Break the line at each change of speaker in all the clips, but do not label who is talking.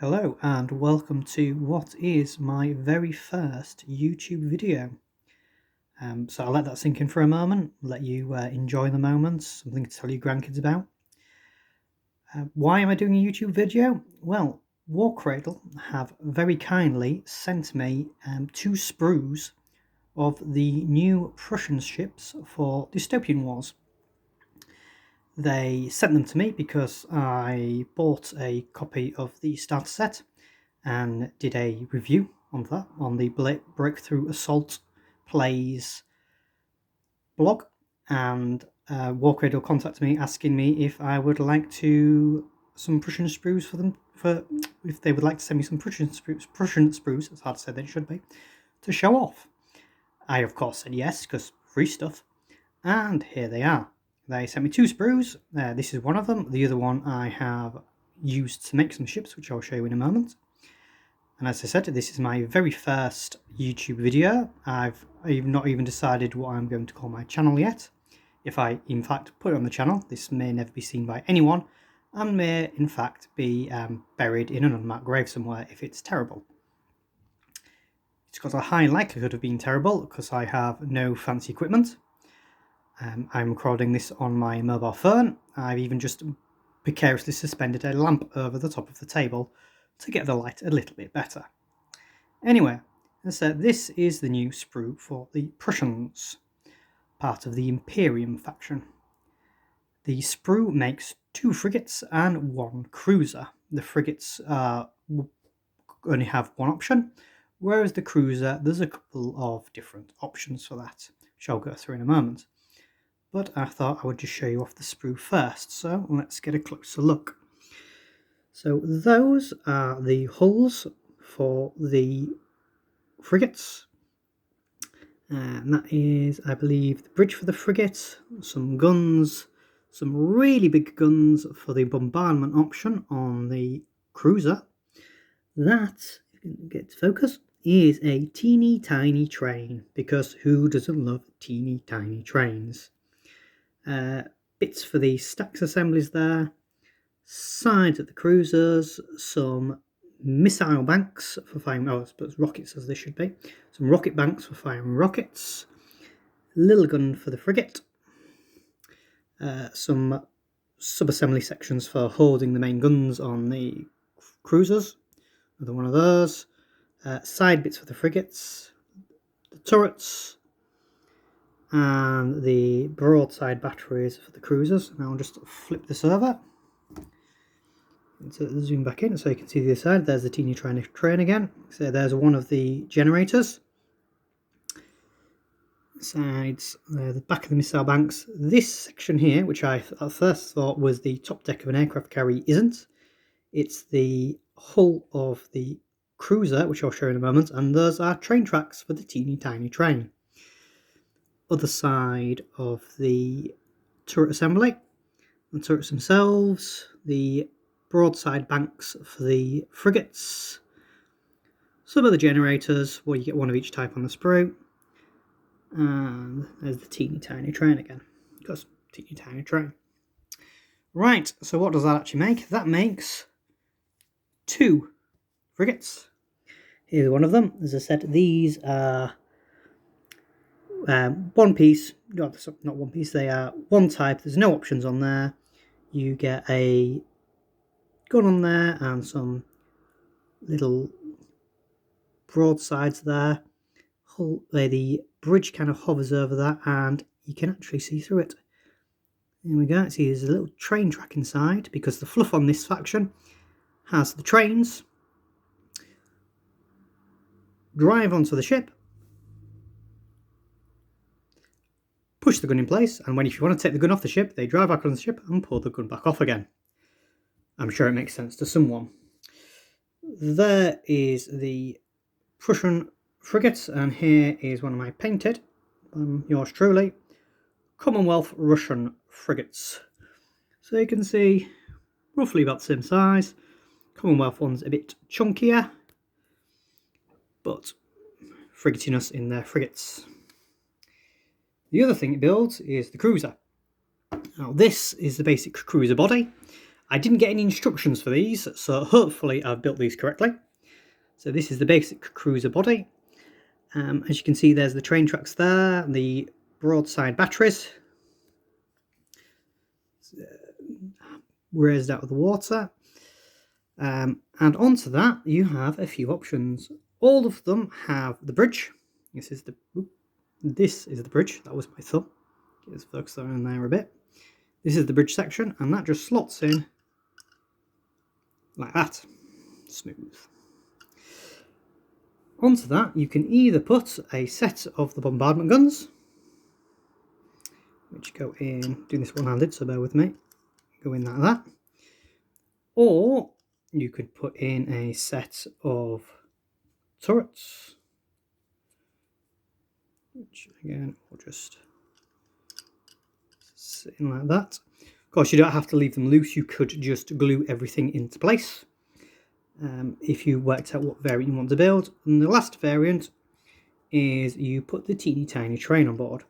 Hello and welcome to what is my very first YouTube video. So I'll let that sink in for a moment, let you enjoy the moment, something to tell your grandkids about. Why am I doing a YouTube video? Well, Warcradle have very kindly sent me 2 sprues of the new Prussian ships for Dystopian Wars. They sent them to me because I bought a copy of the starter set and did a review on that on the Breakthrough Assault Plays blog, and Warcradle contacted me asking me if I would like some Prussian sprues for them, if they would like to send me some Prussian sprues, it's hard to say than it should be, to show off. I of course said yes, because free stuff, and here they are. They sent me 2 sprues. This is one of them. The other one I have used to make some ships, which I'll show you in a moment. And as I said, this is my very first YouTube video. I've not even decided what I'm going to call my channel yet. If I, in fact, put it on the channel, this may never be seen by anyone, and may, in fact, be buried in an unmarked grave somewhere if it's terrible. It's got a high likelihood of being terrible because I have no fancy equipment. I'm recording this on my mobile phone. I've even just precariously suspended a lamp over the top of the table to get the light a little bit better. Anyway, so this is the new sprue for the Prussians, part of the Imperium faction. The sprue makes 2 frigates and 1 cruiser. The frigates only have one option, whereas the cruiser, there's a couple of different options for that, which I'll go through in a moment. But I thought I would just show you off the sprue first, so let's get a closer look. So those are the hulls for the frigates, and that is, I believe, the bridge for the frigate, some guns, some really big guns for the bombardment option on the cruiser. That, if you can get to focus, is a teeny tiny train, because who doesn't love teeny tiny trains? Bits for the stacks assemblies there, sides of the cruisers, some missile banks for firing, I suppose rockets as they should be, some rocket banks for firing rockets, little gun for the frigate, some sub-assembly sections for holding the main guns on the cruisers, another one of those, side bits for the frigates, the turrets, and the broadside batteries for the cruisers. Now I'll just flip this over. So zoom back in so you can see the other side. There's the teeny tiny train again. So there's one of the generators. Sides, the back of the missile banks. This section here, which I at first thought was the top deck of an aircraft carrier, isn't. It's the hull of the cruiser, which I'll show in a moment, and those are train tracks for the teeny tiny train. Other side of the turret assembly, the turrets themselves, the broadside banks for the frigates, some of the generators where you get one of each type on the sprue, and there's the teeny tiny train again, because teeny tiny train. Right, so what does that actually make? That makes 2 frigates. Here's one of them. As I said, these are one piece, not one piece, they are one type. There's no options on there. You get a gun on there and some little broadsides there. The bridge kind of hovers over that and you can actually see through it. There we go. See, there's a little train track inside, because the fluff on this faction has the trains drive onto the ship, push the gun in place, and if you want to take the gun off the ship, they drive back on the ship and pull the gun back off again. I'm sure it makes sense to someone. There is the Prussian frigate, and here is one of my painted, yours truly, Commonwealth Russian frigates. So you can see roughly about the same size. Commonwealth one's a bit chunkier, but frigatiness in their frigates. The other thing it builds is the cruiser. Now this is the basic cruiser body. I didn't get any instructions for these, so hopefully I've built these correctly. So this is the basic cruiser body. As you can see, there's the train tracks there, the broadside batteries raised out of the water. And onto that, you have a few options. All of them have the bridge. This is the bridge. That was my thumb. Let's focus on there a bit. This is the bridge section, and that just slots in like that. Smooth. Onto that, you can either put a set of the bombardment guns, which go in, doing this one-handed, so bear with me, go in like that, or you could put in a set of turrets, which again will just sit in like that. Of course, you don't have to leave them loose, you could just glue everything into place. If you worked out what variant you want to build. And the last variant is you put the teeny tiny train on board.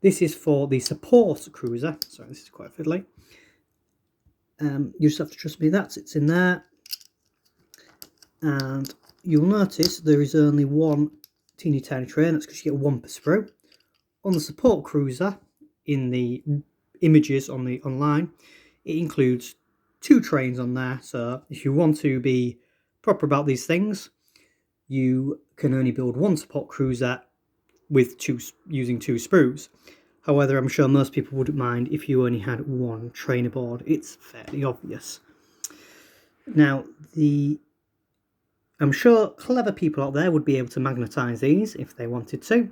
This is for the support cruiser. Sorry, this is quite fiddly. You just have to trust me, that sits in there. And you'll notice there is only one teeny tiny train. That's because you get one per sprue. On the support cruiser, in the images on the online, it includes 2 trains on there, so if you want to be proper about these things, you can only build one support cruiser with using 2 sprues. However, I'm sure most people wouldn't mind if you only had one train aboard. It's fairly obvious. Now, I'm sure clever people out there would be able to magnetise these if they wanted to.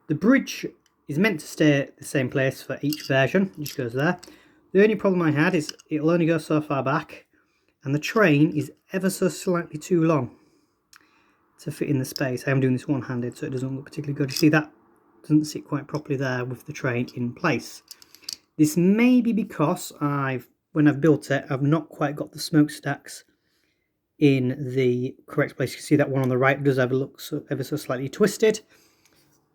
The bridge is meant to stay the same place for each version. It just goes there. The only problem I had is it'll only go so far back, and the train is ever so slightly too long to fit in the space. I am doing this one-handed, so it doesn't look particularly good. You see, that doesn't sit quite properly there with the train in place. This may be because when I've built it, I've not quite got the smokestacks in the correct place. You can see that one on the right does ever so slightly twisted.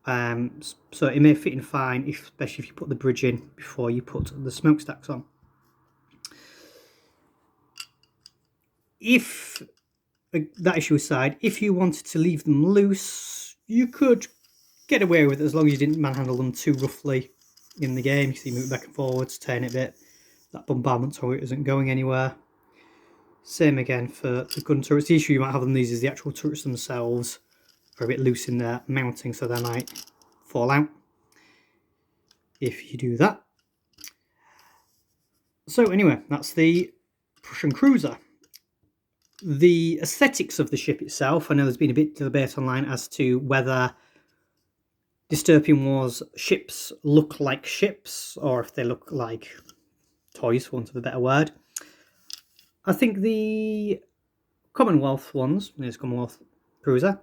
So it may fit in fine, especially if you put the bridge in before you put the smokestacks on. If that issue aside, if you wanted to leave them loose, you could get away with it as long as you didn't manhandle them too roughly in the game. You see, move back and forwards, turn it a bit. That bombardment turret isn't going anywhere. Same again for the gun turrets. The issue you might have on these is the actual turrets themselves are a bit loose in their mounting, so they might fall out if you do that. So anyway, that's the Prussian cruiser. The aesthetics of the ship itself, I know there's been a bit of debate online as to whether Dystopian Wars ships look like ships or if they look like toys, for want of a better word. I think the Commonwealth ones, there's Commonwealth cruiser,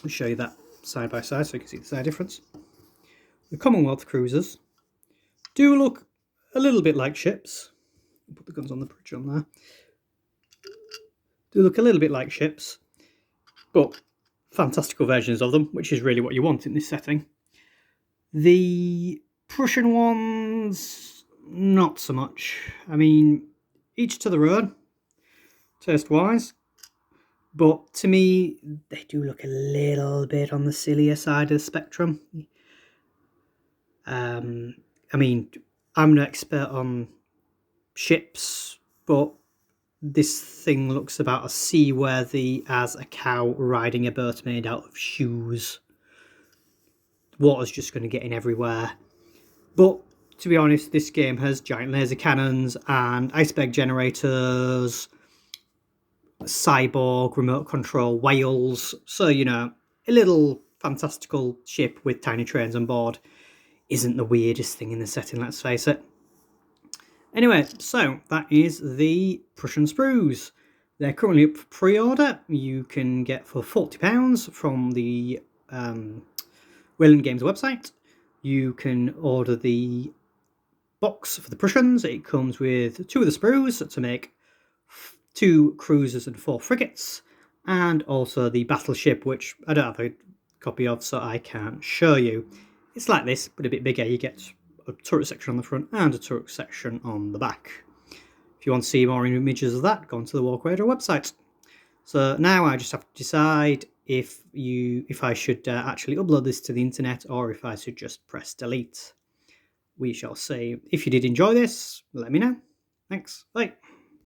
I'll show you that side by side so you can see the side difference. The Commonwealth cruisers do look a little bit like ships. I'll put the guns on the bridge on there. Do look a little bit like ships, but fantastical versions of them, which is really what you want in this setting. The Prussian ones, not so much. I mean, each to their own, taste-wise. But to me, they do look a little bit on the sillier side of the spectrum. I mean, I'm no expert on ships, but this thing looks about as seaworthy as a cow riding a boat made out of shoes. Water's just going to get in everywhere. But to be honest, this game has giant laser cannons and iceberg generators, cyborg remote control whales, so you know, a little fantastical ship with tiny trains on board isn't the weirdest thing in the setting, let's face it. Anyway, so that is the Prussian sprues. They're currently up for pre-order. You can get for £40 from the Wayland Games website. You can order the box for the Prussians. It comes with 2 of the sprues to make 2 cruisers and 4 frigates, and also the battleship, which I don't have a copy of, so I can't show you. It's like this, but a bit bigger. You get a turret section on the front and a turret section on the back. If you want to see more images of that, go onto the Walk Radar website. So now I just have to decide if I should actually upload this to the internet or if I should just press delete. We shall see. If you did enjoy this, let me know. Thanks. Bye.